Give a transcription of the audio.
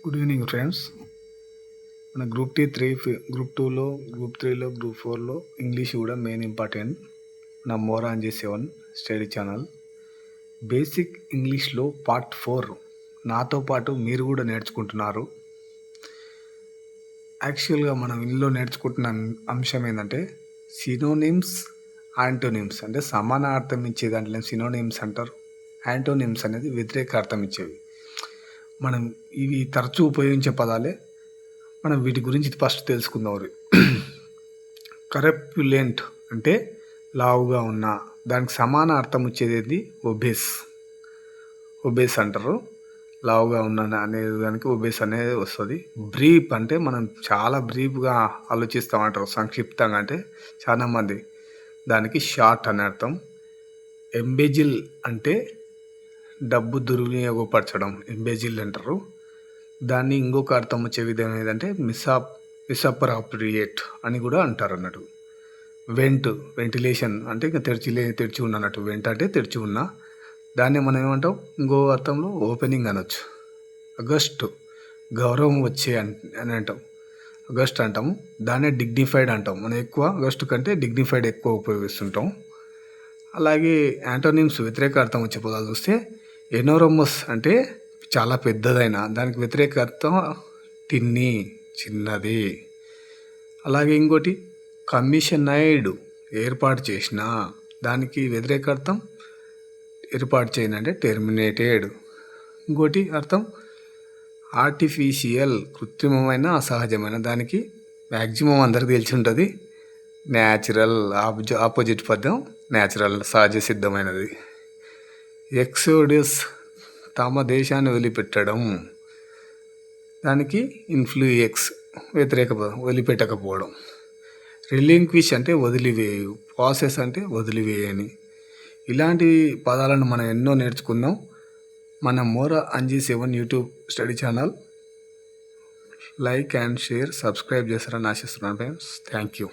Good evening friends. మన group టూలో, group 3లో, group 4లో English కూడా మెయిన్ ఇంపార్టెంట్. నా మోరాంజీ 7 స్టడీ ఛానల్ బేసిక్ ఇంగ్లీష్లో పార్ట్ 4 నాతో పాటు మీరు కూడా నేర్చుకుంటున్నారు. యాక్చువల్గా మనం ఇందులో నేర్చుకుంటున్న అంశం ఏంటంటే సినోనిమ్స్, యాంటోనిమ్స్. అంటే సమానార్థం ఇచ్చే దాంట్లో సినోనిమ్స్ అంటారు. యాంటోనిమ్స్ అనేది వ్యతిరేక అర్థం ఇచ్చేవి. మనం ఇవి తరచూ ఉపయోగించే పదాలే. మనం వీటి గురించి ఫస్ట్ తెలుసుకుందాం. కరప్యులెంట్ అంటే లావుగా ఉన్న, దానికి సమాన అర్థం వచ్చేది ఒబేస్ అంటారు. లావుగా ఉన్న అనే దానికి ఒబేస్ అనేది వస్తుంది. బ్రీఫ్ అంటే మనం చాలా బ్రీఫ్గా ఆలోచిస్తామంటారు, సంక్షిప్తంగా. అంటే చాలామంది దానికి షార్ట్ అనే అర్థం. ఎంబెజిల్ అంటే డబ్బు దుర్వినియోగపరచడం, ఎంబెజిల్ అంటారు. దాన్ని ఇంకొక అర్థం వచ్చే విధం ఏదంటే మిస్అప్రాప్రియేట్ అని కూడా అంటారు అన్నట్టు. వెంటిలేషన్ అంటే ఇంకా తెరిచి ఉన్నట్టు. వెంట అంటే తెరిచి ఉన్న, దాన్ని మనం ఏమంటాం ఇంకో అర్థంలో ఓపెనింగ్ అనొచ్చు. అగస్ట్ గౌరవం వచ్చే అని అంటాం, అగస్ట్ అంటాము. దాన్నే డిగ్నిఫైడ్ అంటాం. మనం ఎక్కువ అగస్ట్ కంటే డిగ్నిఫైడ్ ఎక్కువ ఉపయోగిస్తుంటాం. అలాగే యాంటోనిమ్స్ వ్యతిరేక అర్థం వచ్చే పదాలు చూస్తే ఎనోరమస్ అంటే చాలా పెద్దదైన, దానికి వ్యతిరేక అర్థం తిన్ని, చిన్నది. అలాగే ఇంకోటి కమిషనైడ్ ఏర్పాటు చేసిన, దానికి వ్యతిరేక అర్థం ఏర్పాటు చేయను అంటే టెర్మినేటెడ్. ఇంకోటి అర్థం ఆర్టిఫిషియల్, కృత్రిమమైన, అసహజమైన. దానికి మ్యాక్సిమం అందరికి తెలిసి ఉంటుంది న్యాచురల్. ఆపోజిట్ పదం న్యాచురల్, సహజ సిద్ధమైనది. ఎక్సోడస్ తమ దేశాన్ని వదిలిపెట్టడం, దానికి ఇన్ఫ్లూయెక్స్ వ్యతిరేక పదం వదిలిపెట్టకపోవడం. రిలింక్విష్ అంటే వదిలివేయు, ప్రాసెస్ అంటే వదిలివేయని. ఇలాంటి పదాలను మనం ఎన్నో నేర్చుకుందాం. మన మోరాంజీ 7 YouTube study channel like and share, subscribe చేస్తారని ఆశిస్తున్నాను ఫ్రెండ్స్. Thank you.